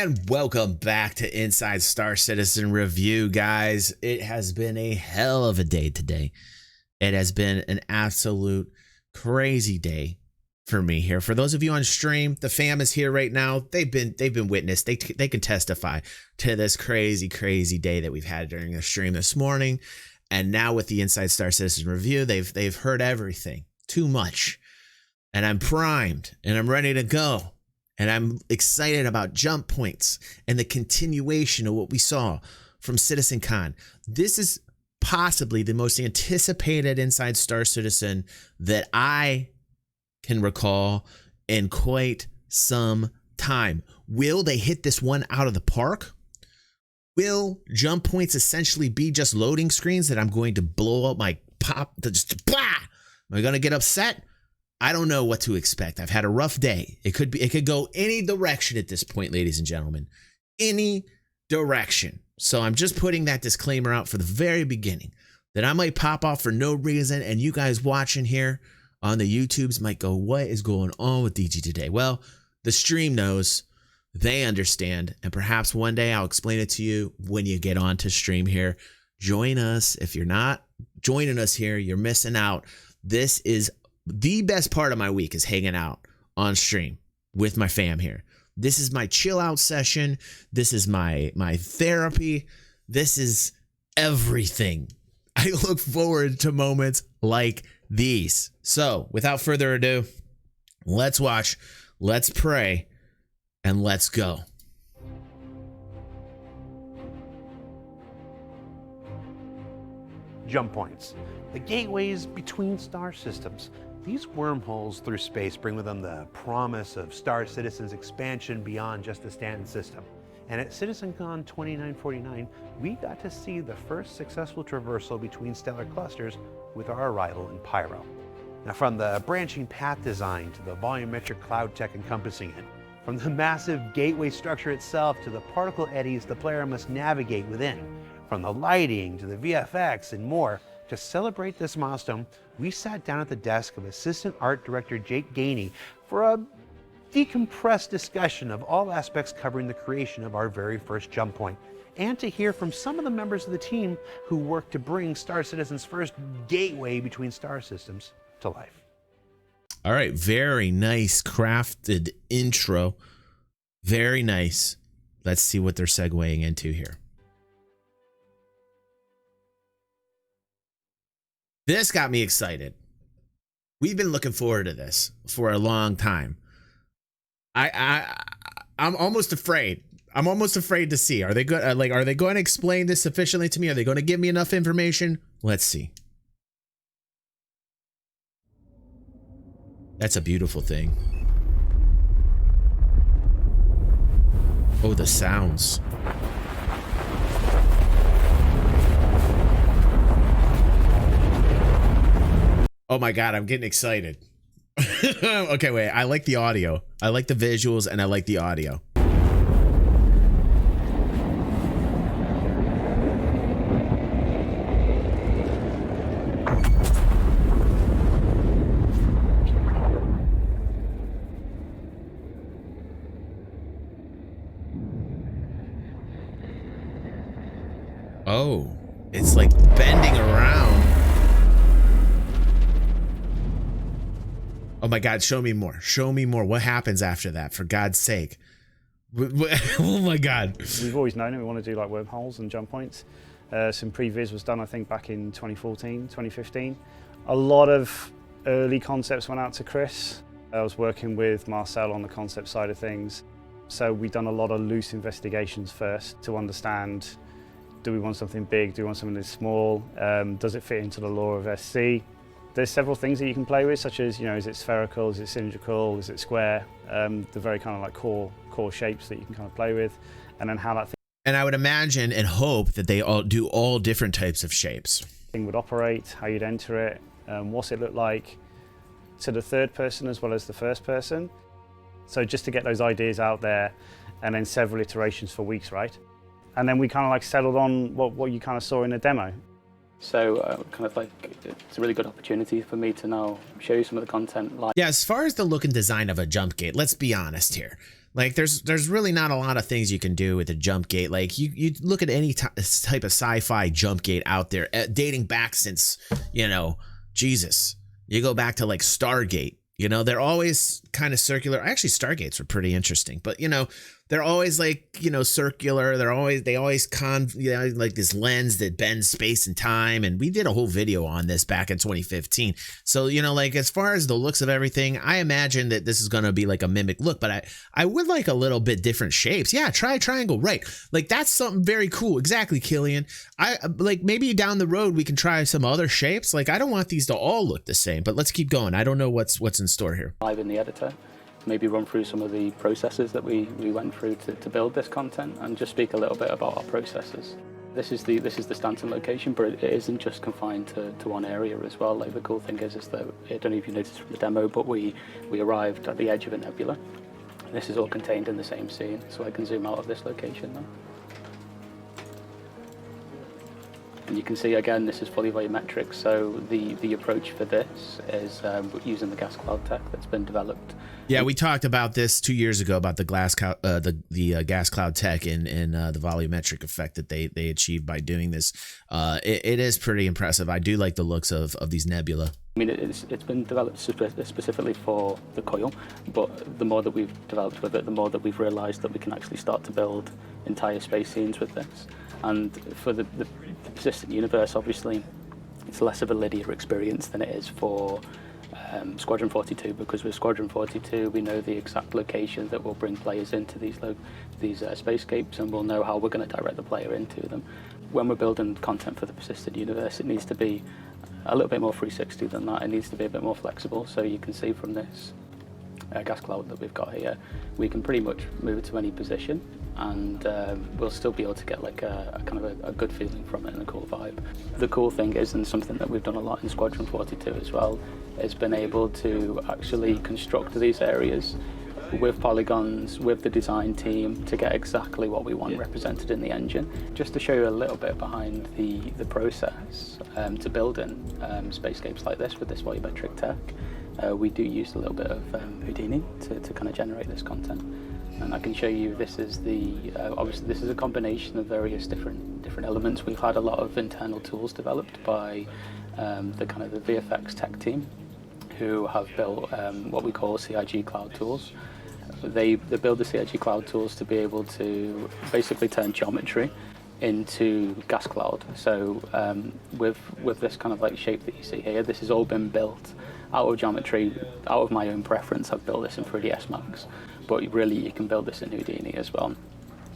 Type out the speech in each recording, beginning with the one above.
And welcome back to Inside Star Citizen Review, guys. It has been a hell of a day today. It has been an absolute crazy day for me here. For those of you on stream, the fam is here right now. They've been witness. They can testify to this crazy day that we've had during the stream this morning. And now with the Inside Star Citizen Review, they've heard everything. Too much. And I'm primed and I'm ready to go. And I'm excited about jump points and the continuation of what we saw from CitizenCon. This is possibly the most anticipated Inside Star Citizen that I can recall in quite some time. Will they hit this one out of the park? Will jump points essentially be just loading screens that I'm going to blow up my pop? Just blah! Am I going to get upset? I don't know what to expect. I've had a rough day. It could go any direction at this point, ladies and gentlemen. Any direction. So I'm just putting that disclaimer out for the very beginning that I might pop off for no reason, and you guys watching here on the YouTubes might go, what is going on with DG today? Well, the stream knows, they understand, and perhaps one day I'll explain it to you when you get on to stream here. Join us. If you're not joining us here, you're missing out. This is the best part of my week, is hanging out on stream with my fam here. This is my chill out session. This is my therapy. This is everything. I look forward to moments like these. So without further ado, let's watch, let's pray, and let's go. Jump points, the gateways between star systems. These wormholes through space bring with them the promise of Star Citizen's expansion beyond just the Stanton system. And at CitizenCon 2949, we got to see the first successful traversal between stellar clusters with our arrival in Pyro. Now, from the branching path design to the volumetric cloud tech encompassing it, from the massive gateway structure itself to the particle eddies the player must navigate within, from the lighting to the VFX and more, to celebrate this milestone, we sat down at the desk of Assistant Art Director Jake Gainey for a decompressed discussion of all aspects covering the creation of our very first jump point, and to hear from some of the members of the team who worked to bring Star Citizen's first gateway between star systems to life. All right, very nice crafted intro. Very nice. Let's see what they're segueing into here. This got me excited. We've been looking forward to this for a long time. I'm almost afraid. I'm almost afraid to see. Are they good? Are they going to explain this sufficiently to me? Are they going to give me enough information? Let's see. That's a beautiful thing. Oh, the sounds. Oh my God, I'm getting excited. Okay, wait, I like the audio. I like the visuals and I like the audio. Oh, it's like bending around. Oh my God, show me more. Show me more. What happens after that, for God's sake? Oh my God. We've always known it. We want to do like wormholes and jump points. Some previs was done, I think, back in 2014, 2015. A lot of early concepts went out to Chris. I was working with Marcel on the concept side of things. So we've done a lot of loose investigations first to understand, do we want something big? Do we want something that's small? Does it fit into the lore of SC? There's several things that you can play with, such as, is it spherical, is it cylindrical, is it square? The very kind of like core shapes that you can kind of play with, and then how that And I would imagine and hope that they all do all different types of shapes. thing would operate, how you'd enter it, what's it look like to the third person as well as the first person. So just to get those ideas out there, and then several iterations for weeks, right? And then we kind of like settled on what you kind of saw in the demo. So kind of like it's a really good opportunity for me to now show you some of the content live. Yeah, as far as the look and design of a jump gate, let's be honest here. Like there's really not a lot of things you can do with a jump gate. Like you look at any type of sci-fi jump gate out there, dating back since, you know, Jesus. You go back to like Stargate. You know, they're always kind of circular. Actually, Stargates were pretty interesting, but you know, they're always like, you know, circular. They always like this lens that bends space and time. And we did a whole video on this back in 2015. So, you know, like as far as the looks of everything, I imagine that this is going to be like a mimic look, but I would like a little bit different shapes. Yeah, try triangle, right? Like that's something very cool. Exactly, Killian. I like maybe down the road we can try some other shapes. Like I don't want these to all look the same, but let's keep going. I don't know what's in store here. Live in the editor. Maybe run through some of the processes that we went through to build this content, and just speak a little bit about our processes. This is the Stanton location, but it isn't just confined to one area as well. Like the cool thing is that, I don't know if you noticed from the demo, but we arrived at the edge of a nebula. This is all contained in the same scene, so I can zoom out of this location now. And you can see again, this is fully volumetric, so the approach for this is using the gas cloud tech that's been developed. Yeah, we talked about this 2 years ago about the gas cloud tech and the volumetric effect that they achieved by doing this. It is pretty impressive. I do like the looks of these nebula. I mean, it's been developed specifically for the coil, but the more that we've developed with it, the more that we've realized that we can actually start to build entire space scenes with this. And for the persistent universe, obviously, it's less of a linear experience than it is for Squadron 42, because with Squadron 42 we know the exact location that will bring players into these spacescapes, and we'll know how we're going to direct the player into them. When we're building content for the persistent universe, it needs to be a little bit more 360 than that. It needs to be a bit more flexible. So you can see from this gas cloud that we've got here, we can pretty much move it to any position, and we'll still be able to get like a kind of a good feeling from it and a cool vibe. The cool thing is, and something that we've done a lot in Squadron 42 as well, is been able to actually construct these areas with polygons, with the design team, to get exactly what we want represented in the engine. Just to show you a little bit behind the process to building spacescapes like this with this volumetric tech, we do use a little bit of Houdini to kind of generate this content. And I can show you, this is obviously this is a combination of various different elements. We've had a lot of internal tools developed by the VFX tech team, who have built what we call CIG cloud tools. They build the CIG cloud tools to be able to basically turn geometry into gas cloud. So with this kind of like shape that you see here, this has all been built out of geometry, out of my own preference. I've built this in 3ds Max, but really you can build this in Houdini as well.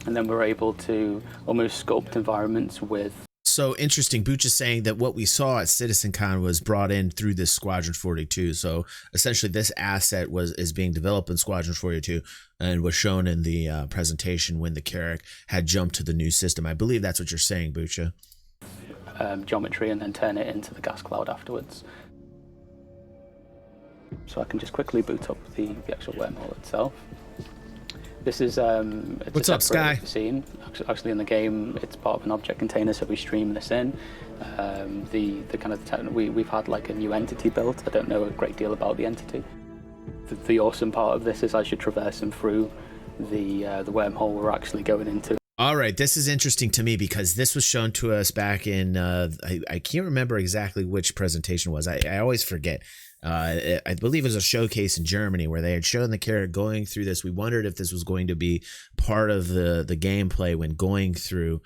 And then we're able to almost sculpt environments with. So interesting. Booch is saying that what we saw at CitizenCon was brought in through this Squadron 42. So essentially this asset is being developed in Squadron 42 and was shown in the presentation when the Carrack had jumped to the new system. I believe that's what you're saying, Boocha. Geometry, and then turn it into the gas cloud afterwards. So I can just quickly boot up the actual wormhole itself. This is it's What's a up, Sky? Scene. Actually, in the game, it's part of an object container, so we stream this in. We've had like a new entity built. I don't know a great deal about the entity. The awesome part of this is, as you're traversing through the wormhole we're actually going into. All right, this is interesting to me because this was shown to us back in I can't remember exactly which presentation it was. I always forget. I believe it was a showcase in Germany where they had shown the Carrack going through this. We wondered if this was going to be part of the gameplay when going through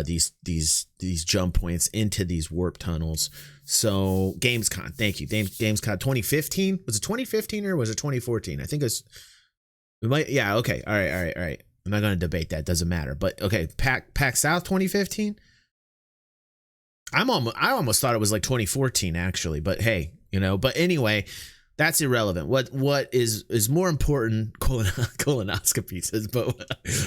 these jump points into these warp tunnels. So Gamescom, thank you. Gamescom 2015. Was it 2015 or was it 2014? I think it was. Yeah. Okay. All right. I'm not going to debate that. Doesn't matter. But okay, PAX South 2015. I almost thought it was like 2014 actually, but hey, but anyway, that's irrelevant. What is more important, colonoscopy says, but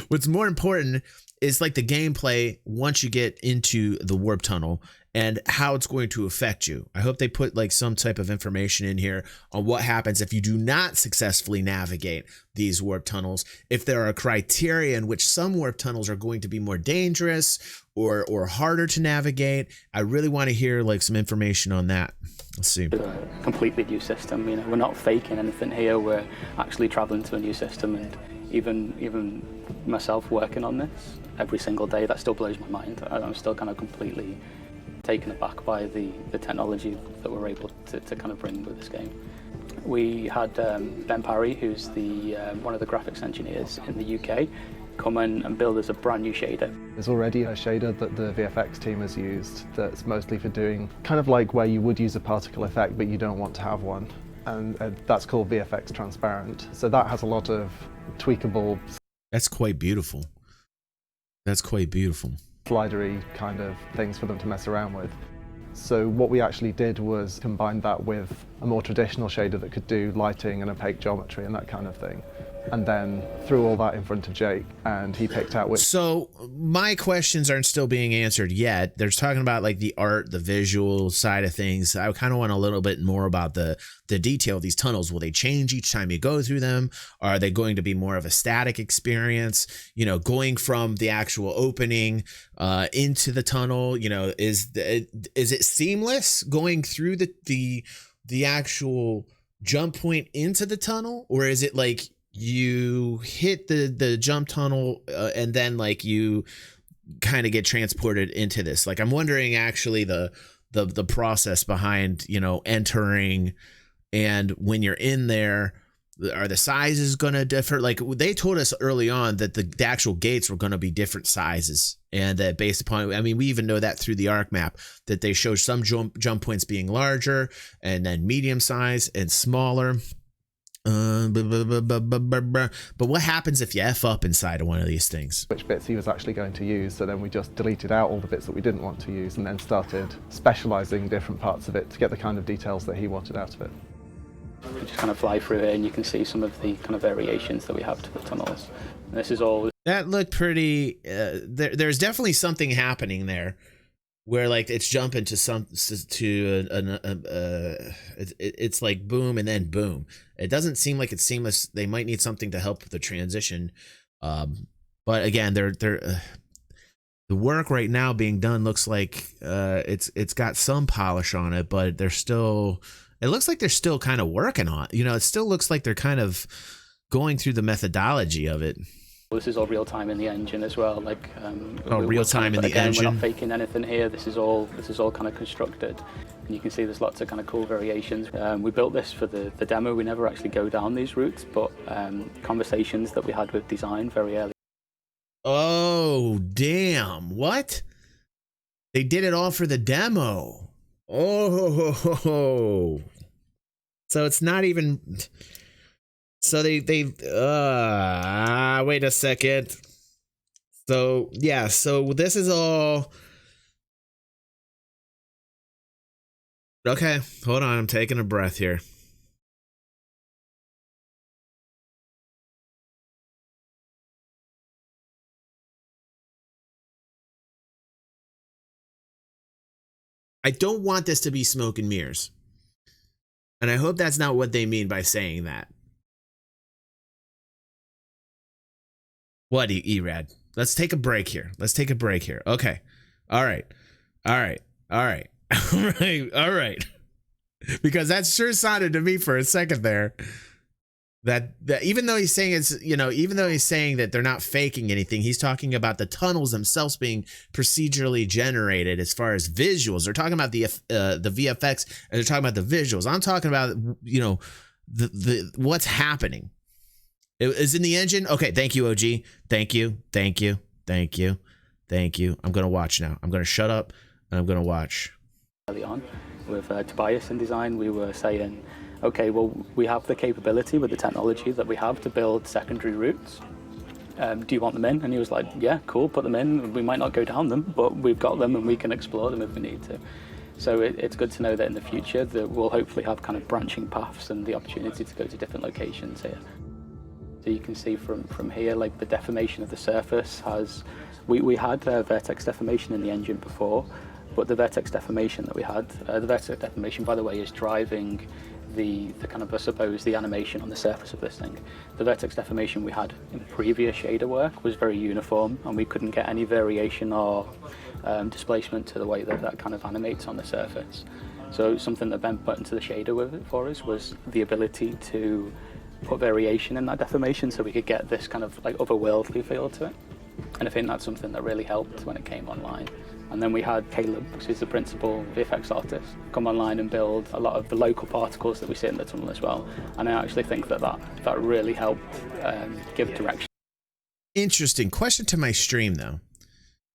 what's more important is like the gameplay once you get into the warp tunnel and how it's going to affect you. I hope they put like some type of information in here on what happens if you do not successfully navigate these warp tunnels. If there are criteria in which some warp tunnels are going to be more dangerous or harder to navigate. I really want to hear like some information on that. Let's see. A completely new system. We're not faking anything here. We're actually traveling to a new system, and even myself working on this every single day, that still blows my mind. I'm still kind of completely taken aback by the technology that we're able to kind of bring with this game. We had Ben Parry, who's the one of the graphics engineers in the UK, come in and build us a brand new shader. There's already a shader that the VFX team has used that's mostly for doing kind of like where you would use a particle effect but you don't want to have one, and that's called VFX transparent. So that has a lot of tweakable. That's quite beautiful. That's quite beautiful. Slidery kind of things for them to mess around with. So what we actually did was combine that with a more traditional shader that could do lighting and opaque geometry and that kind of thing. And then threw all that in front of Jake, and he picked out which. So my questions aren't still being answered yet. They're talking about like the art, the visual side of things. I kind of want a little bit more about the detail of these tunnels. Will they change each time you go through them? Are they going to be more of a static experience? You know, going from the actual opening into the tunnel. You know, is it seamless going through the actual jump point into the tunnel, or is it like you hit the jump tunnel and then like you kind of get transported into this? Like, I'm wondering actually the process behind, you know, entering, and when you're in there, are the sizes going to differ? Like, they told us early on that the actual gates were going to be different sizes, and that based upon, I mean, we even know that through the arc map, that they show some jump points being larger and then medium size and smaller. But what happens if you F up inside of one of these things? Which bits he was actually going to use, so then we just deleted out all the bits that we didn't want to use and then started specializing different parts of it to get the kind of details that he wanted out of it. You just kind of fly through it and you can see some of the kind of variations that we have to the tunnels. And this is all. That looked pretty. There's definitely something happening there, where like it's jumping to it's like boom and then boom. It doesn't seem like it's seamless. They might need something to help with the transition. But again, the work right now being done looks like it's got some polish on it, but it looks like they're still kind of working on it. You know, it still looks like they're kind of going through the methodology of it. This is all real time in the engine as well. Like real time in the engine. We're not faking anything here. This is all kind of constructed. And you can see there's lots of kind of cool variations. We built this for the demo. We never actually go down these routes, but conversations that we had with design very early. Oh damn! What? They did it all for the demo. Oh, so it's not even. So they wait a second. So yeah, so this is all. Okay, hold on, I'm taking a breath here. I don't want this to be smoke and mirrors. And I hope that's not what they mean by saying that. What, Erad? Let's take a break here. Okay. All right. All right. Because that sure sounded to me for a second there that even though he's saying that they're not faking anything, he's talking about the tunnels themselves being procedurally generated as far as visuals. They're talking about the VFX, and they're talking about the visuals. I'm talking about, you know, the what's happening. It is in the engine. Okay, thank you, OG. Thank you. I'm gonna watch now. I'm gonna shut up and I'm gonna watch. Early on, with Tobias in design, we were saying, okay, well, we have the capability with the technology that we have to build secondary routes. Do you want them in? And he was like, yeah, cool, put them in. We might not go down them, but we've got them and we can explore them if we need to. So it's good to know that in the future that we'll hopefully have kind of branching paths and the opportunity to go to different locations here. So you can see from here, like the deformation of the surface has, we had vertex deformation in the engine before, but the vertex deformation that we had, the vertex deformation, by the way, is driving the kind of, I suppose, the animation on the surface of this thing. The vertex deformation we had in previous shader work was very uniform, and we couldn't get any variation or displacement to the way that kind of animates on the surface. So something that Ben put into the shader with it for us was the ability to put variation in that deformation so we could get this kind of like otherworldly feel to it. And I think that's something that really helped when it came online. And then we had Caleb, who's the principal VFX artist, come online and build a lot of the local particles that we see in the tunnel as well. And I actually think that really helped give direction. Interesting. Question to my stream, though.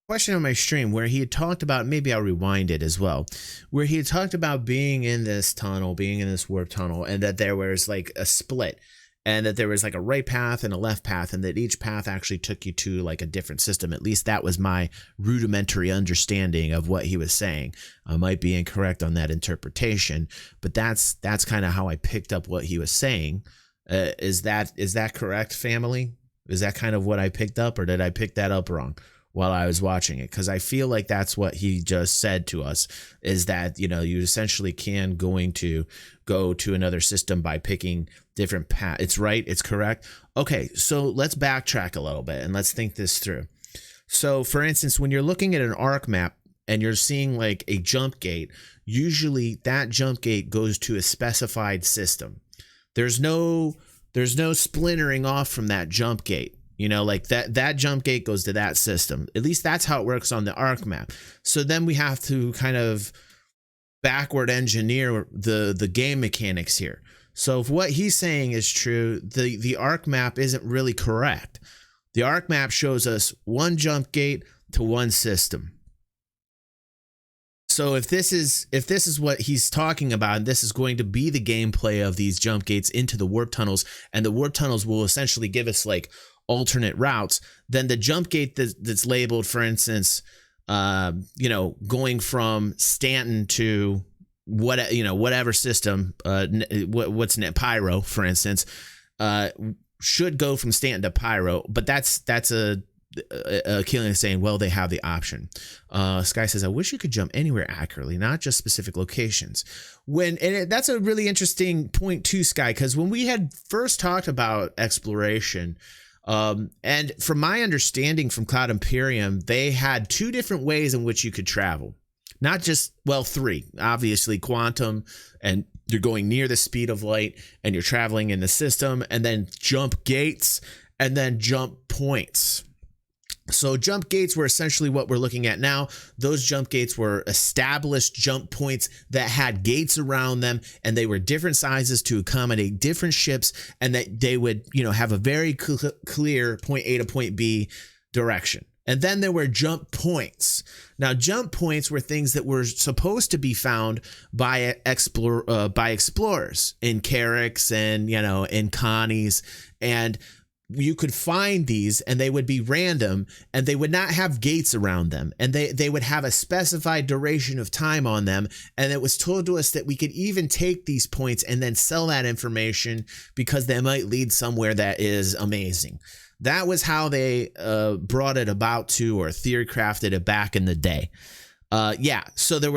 Question on my stream where he had talked about, maybe I'll rewind it as well, where he had talked about being in this tunnel, being in this warp tunnel, and that there was like a split, and that there was like a right path and a left path, and that each path actually took you to like a different system. At least that was my rudimentary understanding of what he was saying. I might be incorrect on that interpretation, but that's kind of how I picked up what he was saying. Is that correct, family? Is that kind of what I picked up, or did I pick that up wrong while I was watching it? Because I feel like that's what he just said to us, is that, you essentially can going to go to another system by picking different paths. It's right. It's correct. Okay, so let's backtrack a little bit and let's think this through. So, for instance, when you're looking at an arc map and you're seeing like a jump gate, usually that jump gate goes to a specified system. There's no splintering off from that jump gate. Like that jump gate goes to that system. At least that's how it works on the arc map. So then we have to kind of backward engineer the game mechanics here. So if what he's saying is true, the arc map isn't really correct. The arc map shows us one jump gate to one system. So if this is what he's talking about, and this is going to be the gameplay of these jump gates into the warp tunnels, and the warp tunnels will essentially give us like alternate routes, then the jump gate that's labeled, for instance, going from Stanton to whatever system, what's in it, Pyro, for instance, should go from Stanton to Pyro, but that's Keelan is saying, well, they have the option. Sky says, I wish you could jump anywhere accurately, not just specific locations. That's a really interesting point too, Sky, because when we had first talked about exploration, and from my understanding from Cloud Imperium, they had two different ways in which you could travel. Not just, well, three, obviously quantum, and you're going near the speed of light and you're traveling in the system, and then jump gates and then jump points. So jump gates were essentially what we're looking at now. Those jump gates were established jump points that had gates around them, and they were different sizes to accommodate different ships, and that they would, have a very clear point A to point B direction. And then there were jump points. Now, jump points were things that were supposed to be found by explorers in Carricks and, in Connie's, and you could find these and they would be random and they would not have gates around them, and they would have a specified duration of time on them. And it was told to us that we could even take these points and then sell that information because they might lead somewhere that is amazing. That was how they brought it about to, or theory crafted it back in the day. So there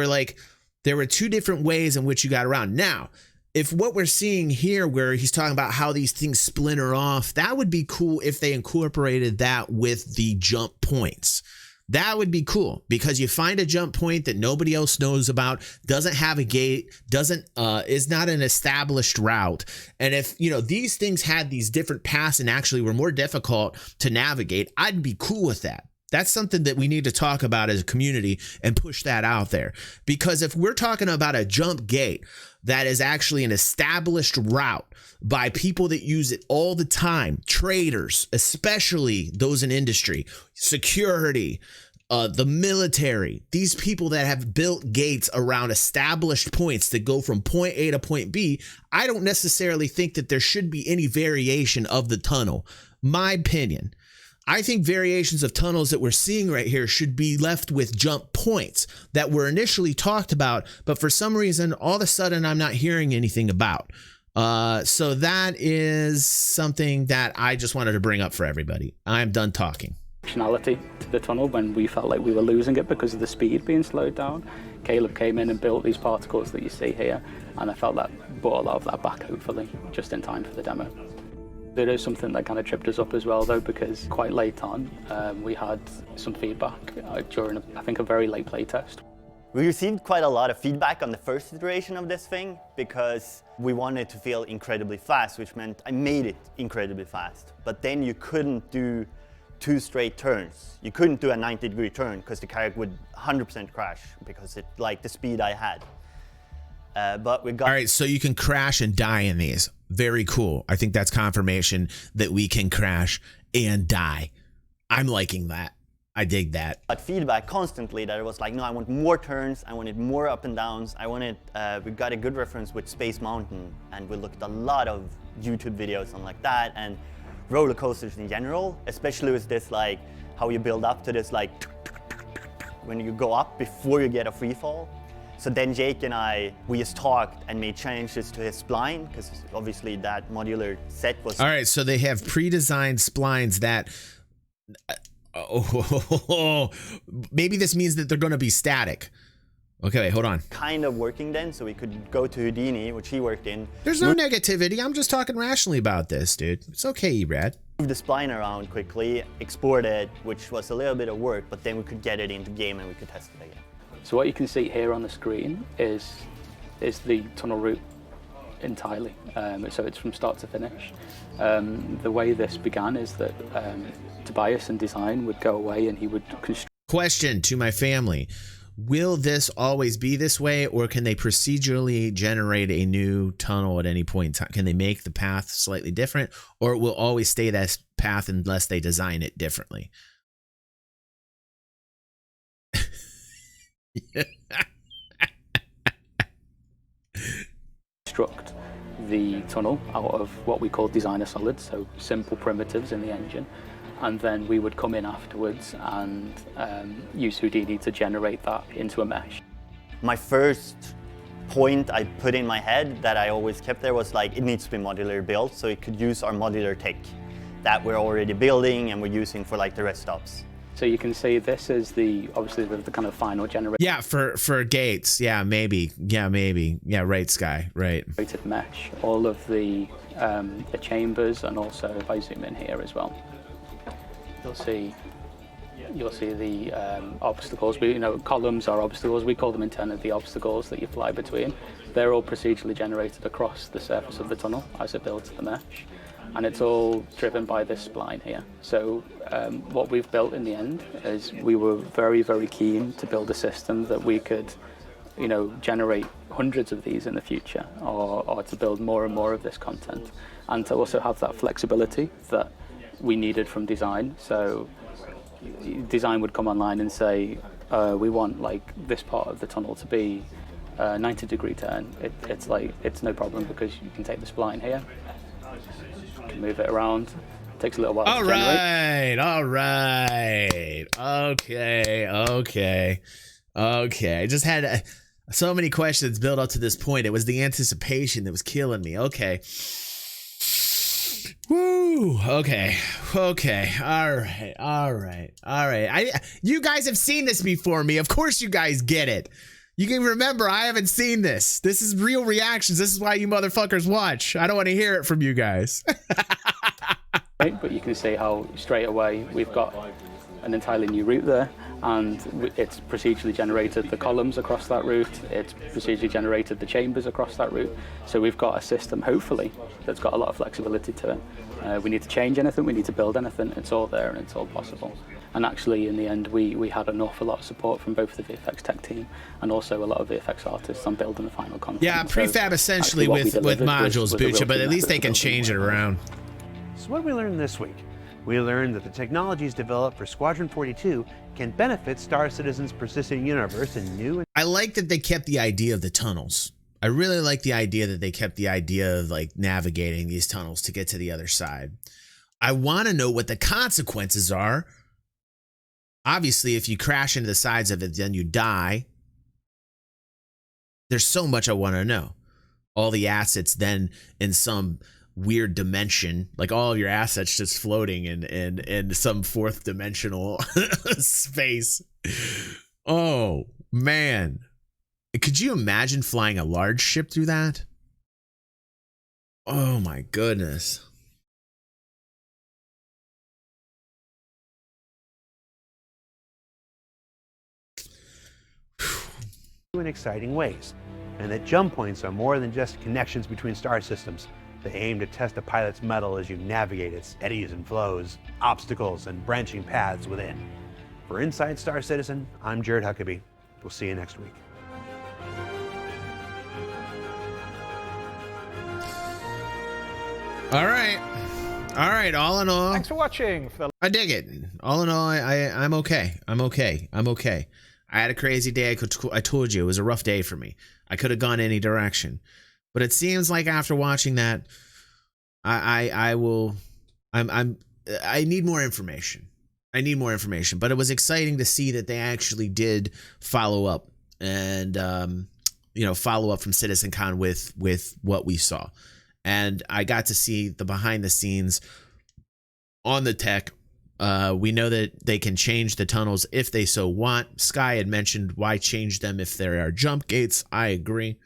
were two different ways in which you got around. Now, if what we're seeing here, where he's talking about how these things splinter off, that would be cool if they incorporated that with the jump points. That would be cool, because you find a jump point that nobody else knows about, doesn't have a gate, is not an established route. And if, these things had these different paths and actually were more difficult to navigate, I'd be cool with that. That's something that we need to talk about as a community and push that out there. Because if we're talking about a jump gate that is actually an established route by people that use it all the time, traders, especially those in industry, security, the military, these people that have built gates around established points that go from point A to point B, I don't necessarily think that there should be any variation of the tunnel. My opinion. I think variations of tunnels that we're seeing right here should be left with jump points that were initially talked about, but for some reason, all of a sudden, I'm not hearing anything about. So that is something that I just wanted to bring up for everybody. I'm done talking. Functionality to the tunnel when we felt like we were losing it because of the speed being slowed down. Caleb came in and built these particles that you see here, and I felt that brought a lot of that back, hopefully, just in time for the demo. There is something that kind of tripped us up as well, though, because quite late on, we had some feedback during, I think, a very late playtest. We received quite a lot of feedback on the first iteration of this thing because we wanted it to feel incredibly fast, which meant I made it incredibly fast. But then you couldn't do 2 straight turns. You couldn't do a 90-degree turn because the kayak would 100% crash because it like the speed I had. But we got. All right, so you can crash and die in these. Very cool. I think that's confirmation that we can crash and die. I'm liking that. I dig that. Got feedback constantly that it was like, no, I want more turns, I wanted more up and downs, I wanted, we got a good reference with Space Mountain, and we looked at a lot of YouTube videos on like that, and roller coasters in general, especially with this like, how you build up to this like, when you go up before you get a free fall. So then Jake and I, we just talked and made changes to his spline, because obviously that modular set was... All right, so they have pre-designed splines that... maybe this means that they're going to be static. Okay, wait, hold on. Kind of working then, so we could go to Houdini, which he worked in. There's no negativity. I'm just talking rationally about this, dude. It's okay, Brad. Move the spline around quickly, export it, which was a little bit of work, but then we could get it into game and we could test it again. So what you can see here on the screen is the tunnel route entirely. So it's from start to finish. The way this began is that Tobias and design would go away and he would construct. Question to my family. Will this always be this way, or can they procedurally generate a new tunnel at any point in time? Can they make the path slightly different, or it will always stay that path unless they design it differently? Construct the tunnel out of what we call designer solids, so simple primitives in the engine, and then we would come in afterwards and use Houdini to generate that into a mesh. My first point I put in my head that I always kept there was like, it needs to be modular built, so it could use our modular tech that we're already building and we're using for like the rest stops. So you can see this is obviously the kind of final generation. Yeah, for gates. Yeah, maybe. Yeah, maybe. Yeah, right, Sky. Right. Mesh. All of the chambers, and also if I zoom in here as well, you'll see the obstacles. Columns are obstacles. We call them internally the obstacles that you fly between. They're all procedurally generated across the surface of the tunnel as it builds the mesh. And it's all driven by this spline here. So what we've built in the end is we were very, very keen to build a system that we could, generate hundreds of these in the future, or to build more and more of this content, and to also have that flexibility that we needed from design. So design would come online and say, we want like this part of the tunnel to be a 90-degree turn. It's no problem because you can take the spline here, move it around. It takes a little while to generate. All right. Okay. I just had so many questions built up to this point. It was the anticipation that was killing me. Okay. Woo. Okay. All right. You guys have seen this before me. Of course you guys get it. You can remember, I haven't seen this. This is real reactions. This is why you motherfuckers watch. I don't want to hear it from you guys. Right, but you can see how straight away we've got an entirely new route there, and it's procedurally generated the columns across that route. It's procedurally generated the chambers across that route. So we've got a system, hopefully, that's got a lot of flexibility to it. We need to change anything, we need to build anything. It's all there and it's all possible. And actually, in the end, we had an awful lot of support from both the VFX tech team and also a lot of VFX artists on building the final content. Yeah, prefab essentially with modules, Bucha, but at least they can change it around. So what did we learn this week? We learned that the technologies developed for Squadron 42 can benefit Star Citizen's persistent universe in new and... I like that they kept the idea of the tunnels. I really like the idea that they kept the idea of like navigating these tunnels to get to the other side. I want to know what the consequences are. Obviously, if you crash into the sides of it, then you die. There's so much I want to know. All the assets then in some weird dimension, like all of your assets just floating in some fourth dimensional space. Oh, man. Could you imagine flying a large ship through that? Oh, my goodness. in exciting ways, and that jump points are more than just connections between star systems. They aim to test a pilot's mettle as you navigate its eddies and flows, obstacles, and branching paths within. For Inside Star Citizen, I'm Jared Huckabee. We'll see you next week. All right. All right. All in all, Thanks for watching. I dig it. All in all, I'm okay. I'm okay. I'm okay. I had a crazy day. I told you it was a rough day for me. I could have gone any direction, but it seems like after watching that, I need more information. I need more information, but it was exciting to see that they actually did follow up and, follow up from CitizenCon with what we saw. And I got to see the behind the scenes on the tech. We know that they can change the tunnels if they so want. Sky had mentioned why change them if there are jump gates. I agree.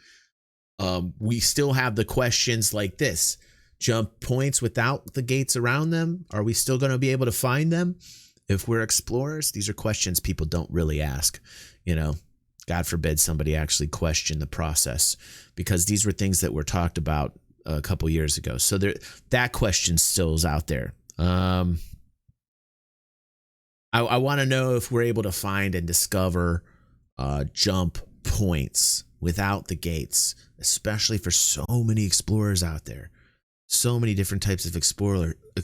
We still have the questions like this. Jump points without the gates around them. Are we still going to be able to find them if we're explorers? These are questions people don't really ask. God forbid somebody actually question the process, because these were things that were talked about a couple years ago. So that question still is out there. I want to know if we're able to find and discover jump points without the gates, especially for so many explorers out there. So many different types of explorers